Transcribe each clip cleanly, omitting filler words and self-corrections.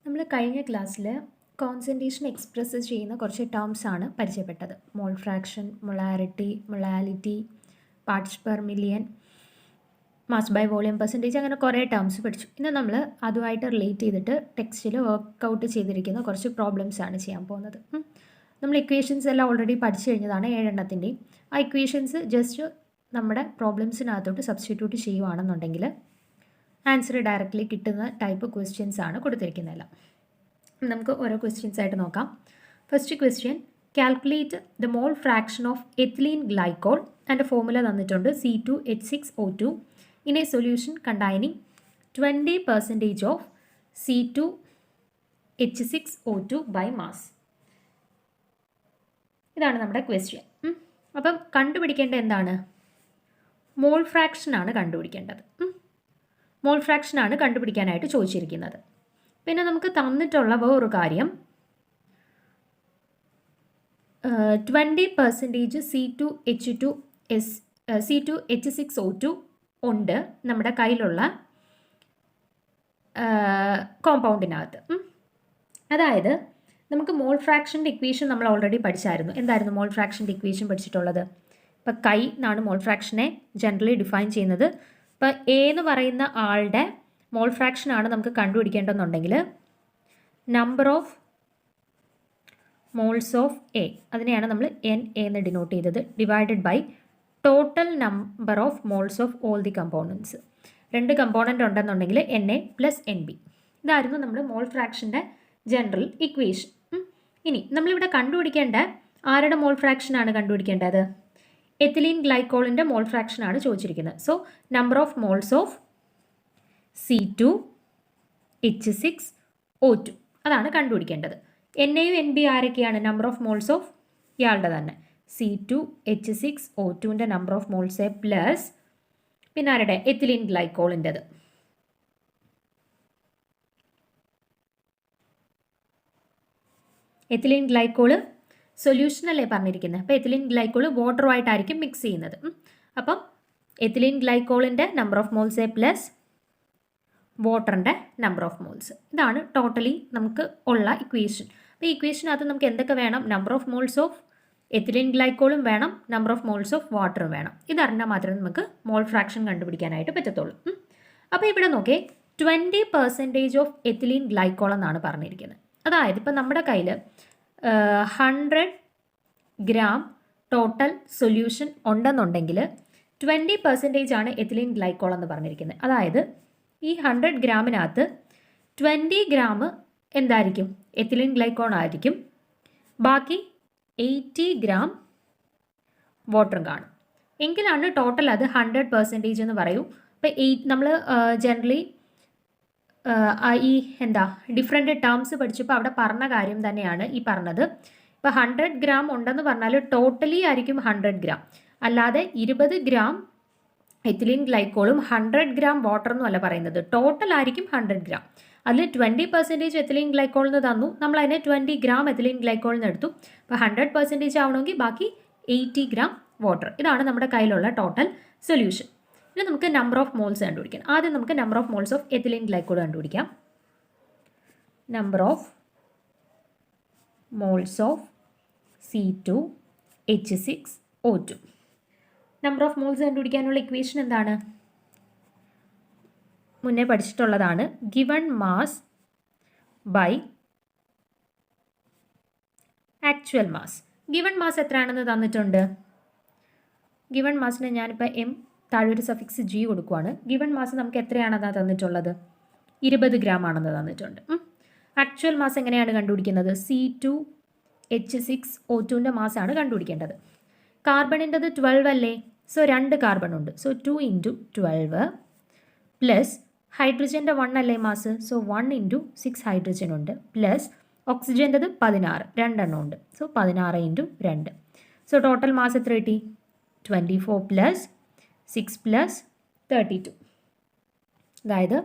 നമ്മൾ കഴിഞ്ഞ ക്ലാസ്സിൽ കോൺസെൻട്രേഷൻ എക്സ്പ്രസ് ചെയ്യുന്ന കുറച്ച് ടേംസ് ആണ് പരിചയപ്പെട്ടത്. Mole fraction, molarity, molality, parts per million, mass by volume percentage, അങ്ങനെ കുറേ ടേംസ് പഠിച്ചു. ഇന്ന് നമ്മൾ അതുമായിട്ട് റിലേറ്റ് ചെയ്തിട്ട് ടെക്സ്റ്റിൽ വർക്കൗട്ട് ചെയ്തിരിക്കുന്ന കുറച്ച് പ്രോബ്ലംസ് ആണ് ചെയ്യാൻ പോകുന്നത്. നമ്മൾ ഇക്വേഷൻസ് എല്ലാം ഓൾറെഡി പഠിച്ചു കഴിഞ്ഞതാണ് 7 എണ്ണത്തിൻ്റെയും. ആ ഇക്വേഷൻസ് ജസ്റ്റ് നമ്മുടെ പ്രോബ്ലംസിനകത്തോട്ട് സബ്സ്റ്റിറ്റ്യൂട്ട് ചെയ്യുവാണെന്നുണ്ടെങ്കിൽ ആൻസർ ഡയറക്റ്റ്ലി കിട്ടുന്ന ടൈപ്പ് ക്വസ്റ്റ്യൻസ് ആണ് കൊടുത്തിരിക്കുന്നതെല്ലാം. നമുക്ക് ഓരോ ക്വസ്റ്റ്യൻസ് ആയിട്ട് നോക്കാം. First question, calculate the mole fraction of ethylene glycol and formula തന്നിട്ടുണ്ട് C2H6O2 in a solution containing 20% of C2H6O2 by mass. ഇതാണ് നമ്മുടെ ക്വസ്റ്റ്യൻ. അപ്പം കണ്ടുപിടിക്കേണ്ട എന്താണ്? മോൾ ഫ്രാക്ഷനാണ് കണ്ടുപിടിക്കേണ്ടത്. മോൾ ഫ്രാക്ഷനാണ് കണ്ടുപിടിക്കാനായിട്ട് ചോദിച്ചിരിക്കുന്നത്. പിന്നെ നമുക്ക് തന്നിട്ടുള്ള വേറൊരു കാര്യം 20% C2H6O2 ഉണ്ട് നമ്മുടെ കയ്യിലുള്ള കോമ്പൗണ്ടിനകത്ത്. അതായത് നമുക്ക് മോൾ ഫ്രാക്ഷൻ്റെ ഇക്വേഷൻ നമ്മൾ ഓൾറെഡി പഠിച്ചായിരുന്നു. എന്തായിരുന്നു മോൾ ഫ്രാക്ഷൻ്റെ ഇക്വേഷൻ പഠിച്ചിട്ടുള്ളത്? ഇപ്പം കൈ എന്നാണ് മോൾ ഫ്രാക്ഷനെ ജനറലി ഡിഫൈൻ ചെയ്യുന്നത്. ഇപ്പോൾ എ എന്ന് പറയുന്ന ആളുടെ മോൾ ഫ്രാക്ഷനാണ് നമുക്ക് കണ്ടുപിടിക്കേണ്ടതെന്നുണ്ടെങ്കിൽ number of moles of A, അതിനെയാണ് നമ്മൾ എൻ എ എന്ന് ഡിനോട്ട് ചെയ്തത്, divided by total number of moles of all the components. 2 component ഉണ്ടെന്നുണ്ടെങ്കിൽ N A plus N B. ഇതായിരുന്നു നമ്മൾ മോൾ ഫ്രാക്ഷൻ്റെ ജനറൽ ഇക്വേഷൻ. ഇനി നമ്മളിവിടെ കണ്ടുപിടിക്കേണ്ട ആരുടെ മോൾ ഫ്രാക്ഷനാണ് കണ്ടുപിടിക്കേണ്ടത്? എത്തിലീൻ ഗ്ലൈക്കോളിൻ്റെ മോൾ ഫ്രാക്ഷനാണ് ചോദിച്ചിരിക്കുന്നത്. So number of moles of C2H6O2 അതാണ് കണ്ടുപിടിക്കേണ്ടത്. എൻ എയും എൻ ബി ആരൊക്കെയാണ്? നമ്പർ ഓഫ് മോൾസ് ഓഫ് ഇയാളുടെ തന്നെ C2H6O2ൻ്റെ number of moles A plus പിന്നെ ആരുടെ? എത്തിലീൻ ഗ്ലൈക്കോളിൻ്റെത്. എത്തിലീൻ ഗ്ലൈക്കോള് സൊല്യൂഷനല്ലേ പറഞ്ഞിരിക്കുന്നത്. അപ്പോൾ എത്തിലീൻ ഗ്ലൈക്കോള് വാട്ടറുമായിട്ടായിരിക്കും മിക്സ് ചെയ്യുന്നത്. അപ്പം എത്തിലീൻ ഗ്ലൈക്കോളിൻ്റെ number of moles A plus വാട്ടറിൻ്റെ നമ്പർ ഓഫ് മോൾസ്. ഇതാണ് ടോട്ടലി നമുക്ക് ഉള്ള ഇക്വേഷൻ. അപ്പോൾ ഈ ഇക്വേഷനകത്ത് നമുക്ക് എന്തൊക്കെ വേണം? Number of moles of ethylene ഗ്ലൈക്കോളും വേണം, നമ്പർ ഓഫ് മോൾസ് ഓഫ് വാട്ടറും വേണം. ഇതറിഞ്ഞാൽ മാത്രമേ നമുക്ക് മോൾ ഫ്രാക്ഷൻ കണ്ടുപിടിക്കാനായിട്ട് പറ്റത്തുള്ളൂ. അപ്പോൾ ഇവിടെ നോക്കേ, 20% ഓഫ് എത്തിലീൻ ഗ്ലൈക്കോൾ എന്നാണ് പറഞ്ഞിരിക്കുന്നത്. അതായത് ഇപ്പം നമ്മുടെ കയ്യിൽ 100 ഗ്രാം ടോട്ടൽ സൊല്യൂഷൻ ഉണ്ടെന്നുണ്ടെങ്കിൽ 20% ആണ് എത്തിലീൻ ഗ്ലൈക്കോൾ എന്ന് പറഞ്ഞിരിക്കുന്നത്. അതായത് ഈ 100 ഗ്രാമിനകത്ത് 20 ഗ്രാം എന്തായിരിക്കും? എത്തിലീൻ ഗ്ലൈക്കോൾ ആയിരിക്കും. ബാക്കി 80 ഗ്രാം വാട്ടറും കാണും. എങ്കിലാണ് ടോട്ടൽ അത് 100% എന്ന് പറയൂ. അപ്പോൾ നമ്മൾ ജനറലി ഈ ഡിഫറെൻ്റ് ടേംസ് പഠിച്ചപ്പോൾ അവിടെ പറഞ്ഞ കാര്യം തന്നെയാണ് ഈ പറഞ്ഞത്. ഇപ്പോൾ 100 ഗ്രാം ഉണ്ടെന്ന് പറഞ്ഞാൽ ടോട്ടലി ആയിരിക്കും 100 ഗ്രാം, അല്ലാതെ 20 ഗ്രാം എത്തിലീൻ ഗ്ലൈക്കോളും 100 ഗ്രാം വാട്ടറെന്നും അല്ല പറയുന്നത്. ടോട്ടൽ ആയിരിക്കും 100 ഗ്രാം. അതിൽ 20% എത്തിലീൻ ഗ്ലൈക്കോൾ എന്ന് തന്നു, നമ്മൾ അതിനെ 20 ഗ്രാം എത്തിലീൻ ഗ്ലൈക്കോൾ എന്ന് എടുത്തു. അപ്പോൾ 100% ആവണമെങ്കിൽ ബാക്കി 80 ഗ്രാം വാട്ടർ. ഇതാണ് നമ്മുടെ കയ്യിലുള്ള ടോട്ടൽ സൊല്യൂഷൻ. ഇനി നമുക്ക് നമ്പർ ഓഫ് മോൾസ് കണ്ടുപിടിക്കാം. ആദ്യം നമുക്ക് number of moles of ethylene glycol കണ്ടുപിടിക്കാം. Number of moles of C2H6O2. Number of moles കണ്ടുപിടിക്കാനുള്ള ഇക്വേഷൻ എന്താണ്? മുന്നേ പഠിച്ചിട്ടുള്ളതാണ്. Given mass by actual mass. Given mass എത്രയാണെന്ന് തന്നിട്ടുണ്ട്. ഗിവൺ മാസിന് ഞാനിപ്പോൾ എം താഴെ ഒരു സഫിക്സ് G കൊടുക്കുവാണ്. ഗിവൺ മാസ് നമുക്ക് എത്രയാണെന്നാണ് തന്നിട്ടുള്ളത്? 20 ഗ്രാം ആണെന്ന് തന്നിട്ടുണ്ട്. ആക്ച്വൽ മാസ് എങ്ങനെയാണ് കണ്ടുപിടിക്കുന്നത്? C2H6O2ൻ്റെ മാസാണ് കണ്ടുപിടിക്കേണ്ടത്. കാർബണിൻ്റെത് 12 അല്ലേ? സോ 2 കാർബൺ ഉണ്ട്. സോ 2 × 12 പ്ലസ് ഹൈഡ്രജൻ്റെ 1 അല്ലേ മാസ്? സോ 1 × 6 ഹൈഡ്രജൻ ഉണ്ട്, പ്ലസ് ഓക്സിജൻ്റെത് 16, 2 എണ്ണം ഉണ്ട്. സോ 16 × 2. സോ ടോട്ടൽ മാസ് എത്ര കിട്ടി? 24 പ്ലസ് 6 പ്ലസ് 32. അതായത്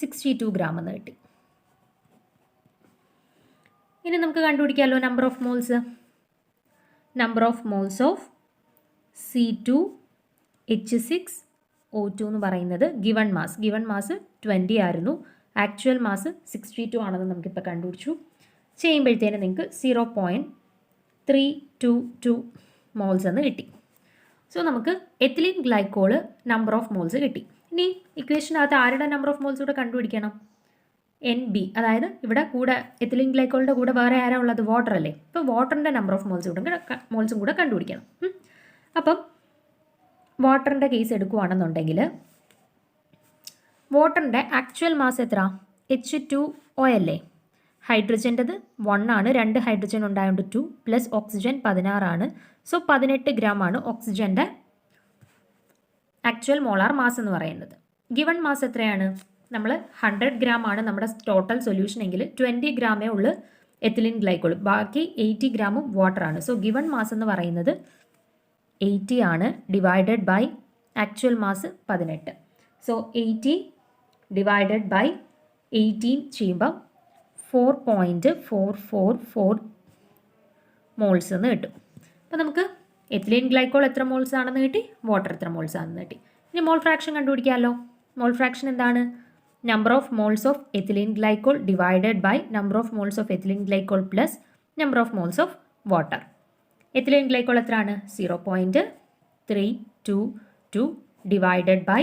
62 ഗ്രാം എന്ന് കിട്ടി. ഇനി നമുക്ക് കണ്ടുപിടിക്കാമല്ലോ number of moles. Number of moles of C2H6 O2 എന്ന് പറയുന്നത് ഗിവൺ മാസ് 20 ആയിരുന്നു. ആക്ച്വൽ മാസ് 62 ആണെന്ന് നമുക്കിപ്പോൾ കണ്ടുപിടിച്ചു. ചെയ്യുമ്പോഴത്തേന് നിങ്ങൾക്ക് 0.322 മോൾസ് എന്ന് കിട്ടി. സോ നമുക്ക് ethylene glycol number of moles കിട്ടി. ഇനി ഇക്വേഷനകത്ത് ആരുടെ നമ്പർ ഓഫ് മോൾസ് കൂടെ കണ്ടുപിടിക്കണം? NB, അതായത് ഇവിടെ കൂടെ എത്തിലീൻ ഗ്ലൈക്കോളിൻ്റെ കൂടെ വേറെ ആരാ ഉള്ളത്? വാട്ടർ അല്ലേ. ഇപ്പോൾ വാട്ടറിൻ്റെ നമ്പർ ഓഫ് മോൾസും കൂടെ കണ്ടുപിടിക്കണം. അപ്പം വാട്ടറിൻ്റെ കേസ് എടുക്കുകയാണെന്നുണ്ടെങ്കിൽ വാട്ടറിൻ്റെ ആക്ച്വൽ മാസ് എത്ര? H2O അല്ലേ. ഹൈഡ്രജൻ്റെത് 1 ആണ്, 2 ഹൈഡ്രജൻ ഉണ്ടായതുകൊണ്ട് 2 പ്ലസ് ഓക്സിജൻ 16 ആണ്. സോ 18 ഗ്രാം ആണ് ഓക്സിജൻ്റെ ആക്ച്വൽ മോളാർ മാസ് എന്ന് പറയുന്നത്. ഗിവൺ മാസ് എത്രയാണ്? നമ്മൾ 100 ഗ്രാം ആണ് നമ്മുടെ ടോട്ടൽ സൊല്യൂഷൻ എങ്കിൽ 20 ഗ്രാമേ ഉള്ളൂ എത്തിലീൻ ഗ്ലൈക്കോൾ, ബാക്കി 80 ഗ്രാമും വാട്ടറാണ്. സോ ഗിവൺ മാസ് എന്ന് പറയുന്നത് 80 ആണ്, divided by actual mass 18. So 80 divided by 18 ചെയ്യുമ്പം 4.444 മോൾസ് എന്ന് കിട്ടും. അപ്പോൾ നമുക്ക് എത്തിലീൻ ഗ്ലൈക്കോൾ എത്ര മോൾസ് ആണെന്ന് കിട്ടി, വാട്ടർ എത്ര മോൾസ് ആണെന്ന് കിട്ടി. ഇനി മോൾ ഫ്രാക്ഷൻ കണ്ടുപിടിക്കാമല്ലോ. മോൾ ഫ്രാക്ഷൻ എന്താണ്? Number of moles of ethylene glycol divided by number of moles of ethylene glycol plus number of moles of water. Ethylene glycol എത്രയാണ്? 0.322 divided by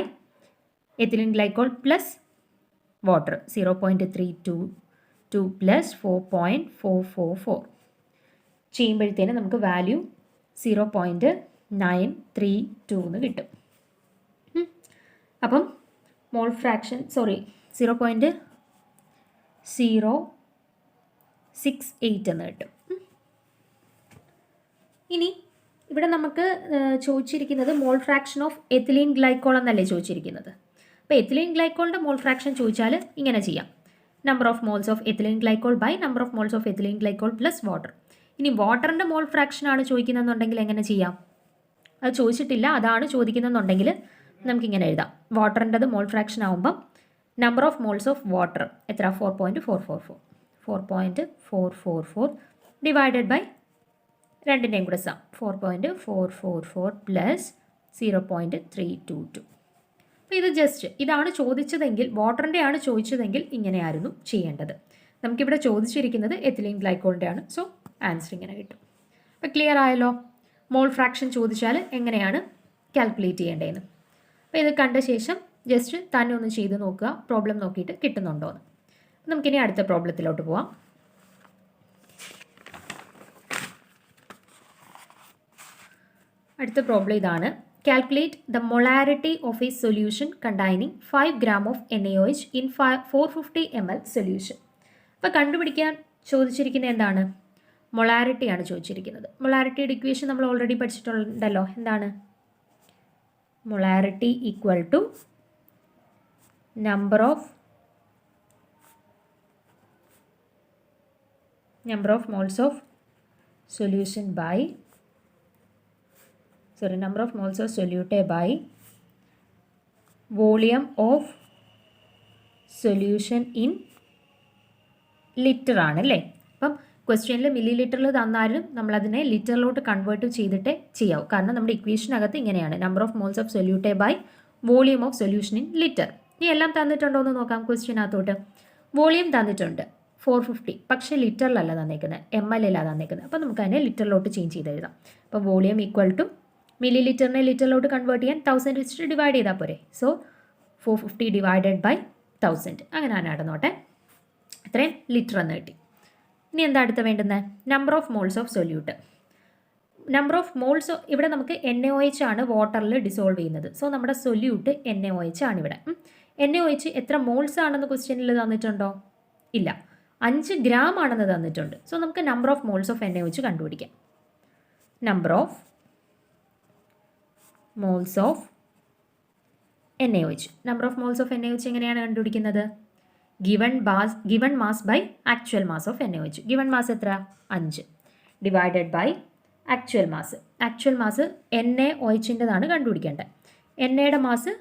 ethylene glycol plus water 0.322 plus 4.444 ചെയ്യുമ്പോഴത്തേന് നമുക്ക് value 0.932 എന്ന് കിട്ടും. അപ്പം mole fraction 0.068 എന്ന് കിട്ടും. ഇനി ഇവിടെ നമുക്ക് ചോദിച്ചിരിക്കുന്നത് മോൾ ഫ്രാക്ഷൻ ഓഫ് എത്തിലീൻ ഗ്ലൈക്കോൾ എന്നല്ലേ ചോദിച്ചിരിക്കുന്നത്. അപ്പോൾ എത്തിലീൻ ഗ്ലൈക്കോളിൻ്റെ മോൾ ഫ്രാക്ഷൻ ചോദിച്ചാൽ ഇങ്ങനെ ചെയ്യാം: number of moles of ethylene glycol by number of moles of ethylene glycol plus water. ഇനി വാട്ടറിൻ്റെ മോൾ ഫ്രാക്ഷനാണ് ചോദിക്കുന്നതെന്നുണ്ടെങ്കിൽ എങ്ങനെ ചെയ്യാം? അത് ചോദിച്ചിട്ടില്ല, അതാണ് ചോദിക്കുന്നതെന്നുണ്ടെങ്കിൽ നമുക്കിങ്ങനെ എഴുതാം. വാട്ടറിൻ്റെത് മോൾ ഫ്രാക്ഷൻ ആകുമ്പം number of moles of water എത്ര? 4.444 ഡിവൈഡഡ് ബൈ രണ്ടിൻ്റെയും കൂടെ സം 4.444 പ്ലസ് 0.322. അപ്പോൾ ഇത് ജസ്റ്റ് ഇതാണ് ചോദിച്ചതെങ്കിൽ, വാട്ടറിൻ്റെ ആണ് ചോദിച്ചതെങ്കിൽ ഇങ്ങനെയായിരുന്നു ചെയ്യേണ്ടത്. നമുക്കിവിടെ ചോദിച്ചിരിക്കുന്നത് എത്തിലീൻ ഗ്ലൈക്കോളിൻ്റെ ആണ്. സോ ആൻസർ ഇങ്ങനെ കിട്ടും. അപ്പോൾ ക്ലിയർ ആയല്ലോ മോൾ ഫ്രാക്ഷൻ ചോദിച്ചാൽ എങ്ങനെയാണ് കാൽക്കുലേറ്റ് ചെയ്യേണ്ടതെന്ന്. അപ്പോൾ ഇത് കണ്ട ശേഷം ജസ്റ്റ് തന്നെ ഒന്ന് ചെയ്ത് നോക്കുക, പ്രോബ്ലം നോക്കിയിട്ട് കിട്ടുന്നുണ്ടോ എന്ന്. നമുക്കിനി അടുത്ത പ്രോബ്ലത്തിലോട്ട് പോവാം. അടുത്ത പ്രോബ്ലം ഇതാണ്: calculate the molarity of a solution containing 5 gram of NaOH in 450 ml solution. അപ്പോൾ കണ്ടുപിടിക്കാൻ ചോദിച്ചിരിക്കുന്നത് എന്താണ്? മൊളാരിറ്റിയാണ് ചോദിച്ചിരിക്കുന്നത്. മൊളാരിറ്റിയുടെ ഇക്വേഷൻ നമ്മൾ ഓൾറെഡി പഠിച്ചിട്ടുണ്ടല്ലോ. എന്താണ്? Molarity equal to number of moles of solution by number of moles of solute by volume of solution in litre ആണല്ലേ. അപ്പം ക്വസ്റ്റ്യനിൽ മില്ലി ലിറ്ററിൽ തന്നാലും നമ്മളതിനെ ലിറ്ററിലോട്ട് കൺവേർട്ട് ചെയ്തിട്ടേ ചെയ്യാവൂ. കാരണം നമ്മുടെ ഇക്വേഷനകത്ത് ഇങ്ങനെയാണ്: number of moles of solute by volume of solution in litre. ഈ എല്ലാം തന്നിട്ടുണ്ടോ എന്ന് നോക്കാം. ക്വസ്റ്റ്യനകത്തോട്ട് വോളിയം തന്നിട്ടുണ്ട് 450, പക്ഷേ ലിറ്ററിലല്ല തന്നേക്കുന്നത്, ml തന്നേക്കുന്നത്. അപ്പോൾ നമുക്ക് അതിനെ ലിറ്ററിലോട്ട് ചേഞ്ച് ചെയ്ത് എഴുതാം. അപ്പോൾ വോളിയം ഈക്വൽ ടു മില്ലി ലിറ്ററിനെ ലിറ്ററിലോട്ട് കൺവേർട്ട് ചെയ്യാൻ 1000 വെച്ചിട്ട് ഡിവൈഡ് ചെയ്താൽ പോരെ. സോ 450 ഡിവൈഡഡ് ബൈ 1000 അങ്ങനെ നടന്നോട്ടെ. അത്രയും ലിറ്റർ എന്ന് കിട്ടി. ഇനി എന്താ അടുത്ത വേണ്ടുന്നത്? Number of moles of solute. Number of moles ഇവിടെ നമുക്ക് NaOH ആണ് വാട്ടറിൽ ഡിസോൾവ് ചെയ്യുന്നത്. സോ നമ്മുടെ സൊല്യൂട്ട് NaOH ആണ് ഇവിടെ. NaOH എത്ര മോൾസ് ആണെന്ന് ക്വസ്റ്റ്യനിൽ തന്നിട്ടുണ്ടോ? ഇല്ല, 5 ഗ്രാം ആണെന്ന് തന്നിട്ടുണ്ട്. സോ നമുക്ക് number of moles of NaOH കണ്ടുപിടിക്കാം. Number of moles of NaOH. Number of moles of NaOH എങ്ങനെയാണ് കണ്ടുപിടിക്കുന്നത്? Given mass by actual mass of NaOH. Given mass എത്ര? 5 divided by actual mass. Actual mass NaOHൻ്റെതാണ് കണ്ടുപിടിക്കേണ്ടത്. NAയുടെ mass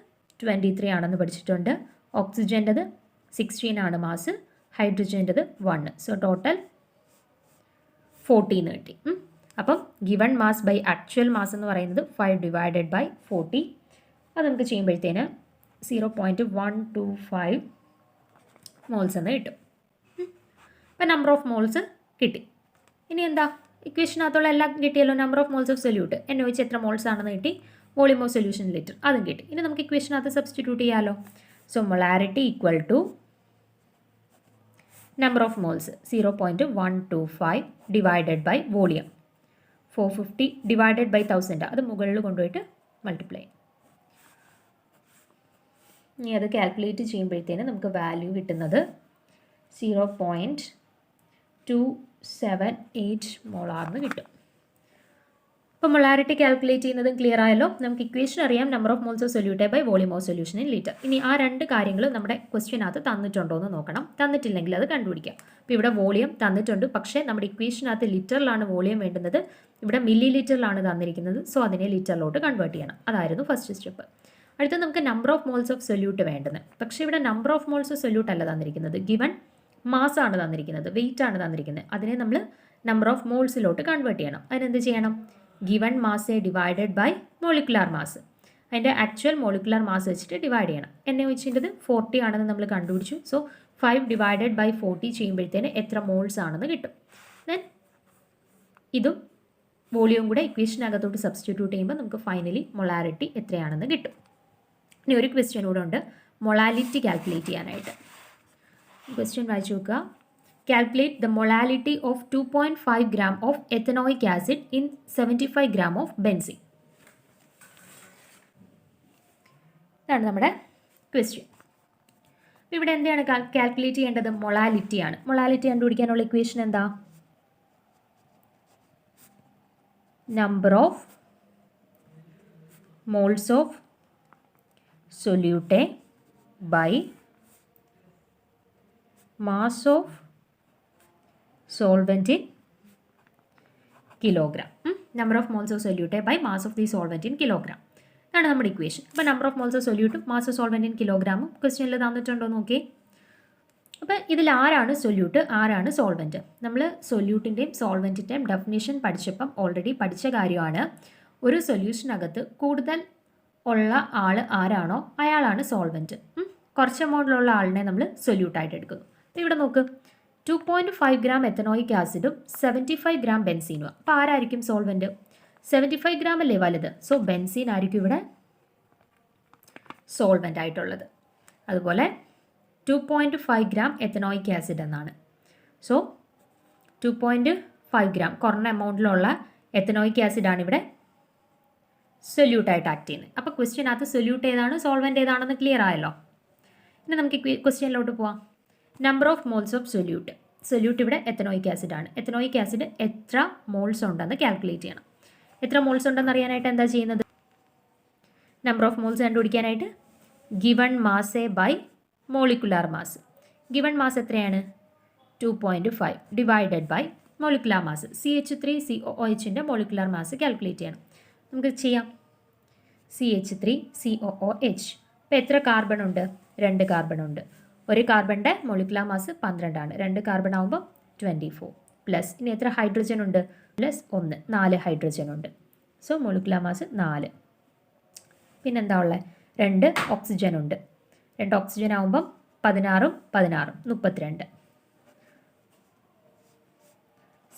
23 ആണെന്ന് പഠിച്ചിട്ടുണ്ട്. ഓക്സിജൻ്റെത് 16 ആണ് മാസ്, ഹൈഡ്രജൻ്റെത് 1. സോ ടോട്ടൽ 14 കിട്ടി. അപ്പം given mass by actual mass എന്ന് പറയുന്നത് 5 ഡിവൈഡഡ് ബൈ 40. അത് നമുക്ക് ചെയ്യുമ്പോഴത്തേന് 0.125 മോൾസ് എന്ന് കിട്ടും. അപ്പോൾ നമ്പർ ഓഫ് മോൾസ് കിട്ടി. ഇനി എന്താ, ഇക്വേഷനകത്തുള്ള എല്ലാം കിട്ടിയല്ലോ. Number of moles of solute NaOH എത്ര മോൾസ് ആണെന്ന് കിട്ടി, വോളിയം ഓഫ് സൊല്യൂഷൻ ലിറ്റർ അതും കിട്ടി. ഇനി നമുക്ക് ഇക്വേഷനകത്ത് സബ്സ്റ്റിറ്റ്യൂട്ട് ചെയ്യാമല്ലോ. So molarity equal to number of moles 0.125 divided by volume 450 divided by 1000, അത് മുകളിൽ കൊണ്ടുപോയിട്ട് മൾട്ടിപ്ലൈ. ഇനി അത് കാൽക്കുലേറ്റ് ചെയ്യുമ്പോഴത്തേന് നമുക്ക് വാല്യൂ കിട്ടുന്നത് 0.278 മോളാർന്ന് കിട്ടും. അപ്പോൾ മൊളാരിറ്റി കാൽക്കുലേറ്റ് ചെയ്യുന്നതും ക്ലിയർ ആയല്ലോ. നമുക്ക് ഇക്വേഷൻ അറിയാം, number of moles of solute by volume of solution in litre. ഇനി ആ രണ്ട് കാര്യങ്ങളും നമ്മുടെ ക്വസ്റ്റ്യനകത്ത് തന്നിട്ടുണ്ടോ എന്ന് നോക്കണം. തന്നിട്ടില്ലെങ്കിൽ അത് കണ്ടുപിടിക്കാം. അപ്പോൾ ഇവിടെ വോളിയം തന്നിട്ടുണ്ട്, പക്ഷേ നമ്മുടെ ഇക്വേഷനകത്ത് ലിറ്ററിലാണ് വോളിയം വേണ്ടുന്നത്, ഇവിടെ മില്ലി ലിറ്ററിലാണ് തന്നിരിക്കുന്നത്. സോ അതിനെ ലിറ്ററിലോട്ട് കൺവേർട്ട് ചെയ്യണം. അതായിരുന്നു ഫസ്റ്റ് സ്റ്റെപ്പ്. അടുത്ത നമുക്ക് number of moles of solute വേണ്ടത്. പക്ഷേ ഇവിടെ number of moles of solute അല്ല തന്നിരിക്കുന്നത്, ഗിവൺ മാസ് ആണ് തന്നിരിക്കുന്നത്, വെയിറ്റ് ആണ് തന്നിരിക്കുന്നത്. അതിനെ നമ്മൾ നമ്പർ ഓഫ് മോൾസിലോട്ട് കൺവേർട്ട് ചെയ്യണം. അതിനെന്ത് ചെയ്യണം, given mass divided by molecular mass, അതിൻ്റെ ആക്ച്വൽ മോളിക്കുലാർ മാസ് വെച്ചിട്ട് ഡിവൈഡ് ചെയ്യണം. NaOHൻ്റെത് 40 ആണെന്ന് നമ്മൾ കണ്ടുപിടിച്ചു. സോ 5 ഡിവൈഡഡ് ബൈ 40 ചെയ്യുമ്പോഴത്തേന് എത്ര മോൾസ് ആണെന്ന് കിട്ടും. ദെൻ ഇതും വോളിയം കൂടെ ഇക്വേഷനകത്തോട്ട് സബ്സ്റ്റിറ്റ്യൂട്ട് ചെയ്യുമ്പോൾ നമുക്ക് ഫൈനലി മൊളാരിറ്റി എത്രയാണെന്ന് കിട്ടും. ഇനി ഒരു ക്വസ്റ്റ്യൻ കൂടെ ഉണ്ട്, മൊളാലിറ്റി കാൽക്കുലേറ്റ് ചെയ്യാനായിട്ട്. ക്വസ്റ്റ്യൻ വായിച്ചു നോക്കുക. Calculate the molality of 2.5 gram of ethanoic acid in 75 gram of benzene. ഇതാണ് നമ്മുടെ ക്വസ്റ്റ്യൻ. ഇവിടെ എന്താണ് കാൽക്കുലേറ്റ് ചെയ്യേണ്ടത്, മൊളാലിറ്റി ആണ്. മൊളാലിറ്റി കണ്ടുപിടിക്കാനുള്ള ഇക്വേഷൻ എന്താ, number of moles of solute by mass of solvent in kilogram. Number of moles of solute by mass of the solvent in kilogram. ഇതാണ് നമ്മുടെ ഇക്വേഷൻ. അപ്പോൾ നമ്പർ ഓഫ് മോൾസ് ഓഫ് സൊല്യൂട്ടും mass of solvent in കിലോഗ്രാമും ക്വസ്റ്റ്യനിൽ തന്നിട്ടുണ്ടോ നോക്കിയേ. അപ്പോൾ ഇതിൽ ആരാണ് സൊല്യൂട്ട്, ആരാണ് സോൾവെൻറ്റ്? നമ്മൾ സൊല്യൂട്ടിൻ്റെയും സോൾവെൻറ്റിൻ്റെയും ഡെഫിനിഷൻ പഠിച്ചപ്പം ഓൾറെഡി പഠിച്ച കാര്യമാണ്. ഒരു സൊല്യൂഷനകത്ത് കൂടുതൽ ഉള്ള ആൾ ആരാണോ അയാളാണ് സോൾവെൻറ്റ്. കുറച്ച് എമൗണ്ടിലുള്ള ആളിനെ നമ്മൾ സൊല്യൂട്ടായിട്ട് എടുക്കുന്നു. അപ്പോൾ ഇവിടെ നോക്ക്, 2.5 ഗ്രാം എത്തനോയിക് ആസിഡും 75 ഗ്രാം ബെൻസീനും. അപ്പോൾ ആരായിരിക്കും സോൾവെൻറ്റ്? 75 ഗ്രാം അല്ലേ വലുത്. സോ ബെൻസീൻ ആയിരിക്കും ഇവിടെ സോൾവെൻ്റ് ആയിട്ടുള്ളത്. അതുപോലെ 2.5 ഗ്രാം എത്തനോയിക് ആസിഡ് എന്നാണ്. സോ 2.5 ഗ്രാം കുറഞ്ഞ എമൗണ്ടിലുള്ള എത്തനോയിക് ആസിഡാണ് ഇവിടെ സൊല്യൂട്ടായിട്ട് ആക്ട് ചെയ്യുന്നത്. അപ്പോൾ ക്വസ്റ്റ്യനകത്ത് സൊല്യൂട്ട് ഏതാണ് സോൾവെൻ്റ് ഏതാണെന്ന് ക്ലിയർ ആയല്ലോ. ഇനി നമുക്ക് ക്വസ്റ്റ്യനിലോട്ട് പോവാം. Number of moles of solute. Solute ഇവിടെ എത്തനോയിക് ആസിഡ് ആണ്. എത്തനോയിക് ആസിഡ് എത്ര മോൾസ് ഉണ്ടെന്ന് കാൽക്കുലേറ്റ് ചെയ്യണം. എത്ര മോൾസ് ഉണ്ടെന്ന് അറിയാനായിട്ട് എന്താ ചെയ്യുന്നത്? നമ്പർ ഓഫ് മോൾസ് കണ്ടുപിടിക്കാനായിട്ട് given mass by molecular mass. Given mass എത്രയാണ്? 2.5 divided by molecular mass. CH3COOHൻ്റെ molecular mass calculate ചെയ്യണം. നമുക്ക് ചെയ്യാം. CH3COOH. ഇപ്പോൾ എത്ര കാർബൺ ഉണ്ട്? 2 കാർബൺ ഉണ്ട്. ഒരു കാർബണിൻ്റെ മോളിക്കുലാർ മാസ് 12 ആണ്. 2 കാർബൺ ആകുമ്പോൾ 24 പ്ലസ് ഇനി എത്ര ഹൈഡ്രജൻ ഉണ്ട്? പ്ലസ് 1, 4 ഹൈഡ്രജൻ ഉണ്ട്. So molecular mass 4. പിന്നെന്താ ഉള്ളത്? 2 ഓക്സിജൻ ഉണ്ട്. 2 ഓക്സിജൻ ആകുമ്പം 16 32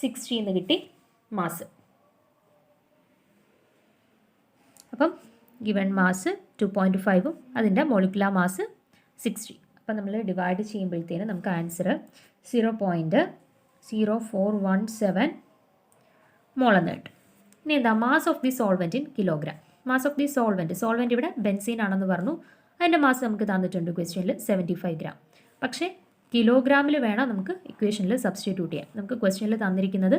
60 എന്ന് കിട്ടി മാസ്. അപ്പം ഗിവൺ മാസ് 2.5ഉം അതിൻ്റെ മോളിക്കുലാർ മാസ് 60. അപ്പം നമ്മൾ ഡിവൈഡ് ചെയ്യുമ്പോഴത്തേന് നമുക്ക് ആൻസർ 0.0417 മോളെന്ന് കിട്ടും. ഇനി എന്താ mass of the solvent in kilogram. Mass of the solvent ഇവിടെ ബെൻസീൻ ആണെന്ന് പറഞ്ഞു. അതിൻ്റെ മാസ് നമുക്ക് തന്നിട്ടുണ്ട് ക്വസ്റ്റ്യനിൽ 75 ഗ്രാം. പക്ഷേ കിലോഗ്രാമിൽ വേണം നമുക്ക് ഇക്വേഷനിൽ സബ്സ്റ്റിറ്റ്യൂട്ട് ചെയ്യാം. നമുക്ക് ക്വസ്റ്റ്യനിൽ തന്നിരിക്കുന്നത്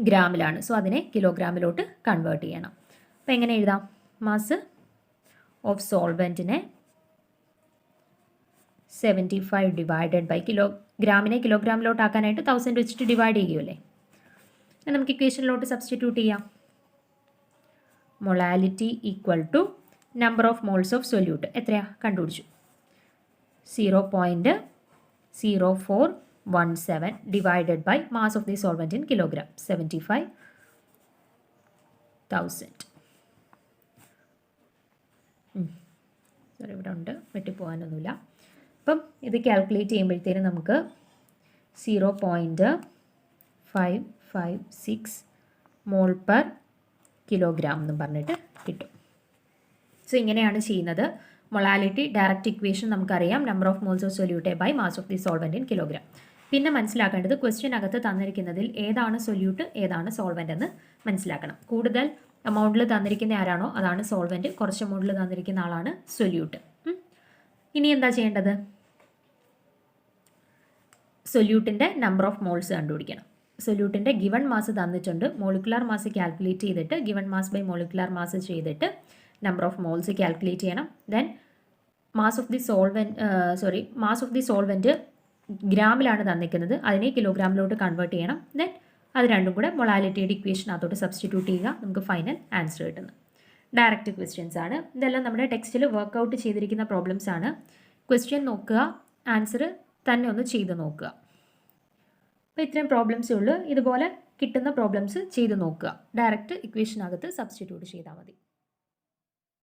ഗ്രാമിലാണ്. സോ അതിനെ കിലോഗ്രാമിലോട്ട് കൺവേർട്ട് ചെയ്യണം. അപ്പോൾ എങ്ങനെ എഴുതാം? മാസ് ഓഫ് സോൾവെൻറ്റിനെ 75 ഡിവൈഡഡ് ബൈ ഗ്രാമിനെ കിലോഗ്രാമിലോട്ട് ആക്കാനായിട്ട് 1000 വെച്ചിട്ട് ഡിവൈഡ് ചെയ്യുമല്ലേ. നമുക്ക് ഇക്വേഷനിലോട്ട് സബ്സ്റ്റിറ്റ്യൂട്ട് ചെയ്യാം. Molality equal to number of moles of solute എത്രയാ കണ്ടുപിടിച്ചു. 0.0417 divided by mass of the solvent in kilogram 75,000. Sorry ഇവിടെ ഉണ്ട്, വെട്ടിപ്പോകാനൊന്നുമില്ല. അപ്പം ഇത് കാൽക്കുലേറ്റ് ചെയ്യുമ്പോഴത്തേനും നമുക്ക് 0.556 മോൾ പെർ കിലോഗ്രാം എന്ന് പറഞ്ഞിട്ട് കിട്ടും. സോ ഇങ്ങനെയാണ് ചെയ്യുന്നത്. മൊളാലിറ്റി ഡയറക്റ്റ് ഇക്വേഷൻ നമുക്കറിയാം, number of moles of solute by mass of the solvent in kilogram. പിന്നെ മനസ്സിലാക്കേണ്ടത് ക്വസ്റ്റ്യനകത്ത് തന്നിരിക്കുന്നതിൽ ഏതാണ് സൊല്യൂട്ട് ഏതാണ് സോൾവെൻ്റ് എന്ന് മനസ്സിലാക്കണം. കൂടുതൽ എമൗണ്ടിൽ തന്നിരിക്കുന്ന ആരാണോ അതാണ് സോൾവെൻറ്റ്, കുറച്ച് എമൗണ്ടിൽ തന്നിരിക്കുന്ന ആളാണ് സൊല്യൂട്ട്. ഇനി എന്താ ചെയ്യേണ്ടത്? സൊല്യൂട്ടിൻ്റെ നമ്പർ ഓഫ് മോൾസ് കണ്ടുപിടിക്കണം. സൊല്യൂട്ടിൻ്റെ ഗിവൺ മാസ് തന്നിട്ടുണ്ട്, മോളിക്കുലാർ മാസ് കാൽക്കുലേറ്റ് ചെയ്തിട്ട് given mass by molecular mass ചെയ്തിട്ട് നമ്പർ ഓഫ് മോൾസ് കാൽക്കുലേറ്റ് ചെയ്യണം. Then mass of the solvent ഗ്രാമിലാണ് തന്നിരിക്കുന്നത്, അതിനെ കിലോഗ്രാമിലോട്ട് കൺവേർട്ട് ചെയ്യണം. ദെൻ അത് രണ്ടും കൂടെ മൊളാലിറ്റിയുടെ ഇക്വേഷനകത്തോട്ട് സബ്സ്റ്റിറ്റ്യൂട്ട് ചെയ്യുക, നമുക്ക് ഫൈനൽ ആൻസർ കിട്ടുന്നത്. ഡയറക്റ്റ് ക്വസ്റ്റ്യൻസ് ആണ് ഇതെല്ലാം. നമ്മുടെ ടെക്സ്റ്റിൽ വർക്കൗട്ട് ചെയ്തിരിക്കുന്ന പ്രോബ്ലംസ് ആണ്. ക്വസ്റ്റ്യൻ നോക്കുക, ആൻസർ തന്നെ ഒന്ന് ചെയ്ത് നോക്കുക. അപ്പോൾ ഇത്രയും പ്രോബ്ലംസേ ഉള്ളൂ. ഇതുപോലെ കിട്ടുന്ന പ്രോബ്ലംസ് ചെയ്ത് നോക്കുക, ഡയറക്റ്റ് ഇക്വേഷനകത്ത് സബ്സ്റ്റിറ്റ്യൂട്ട് ചെയ്താൽ മതി.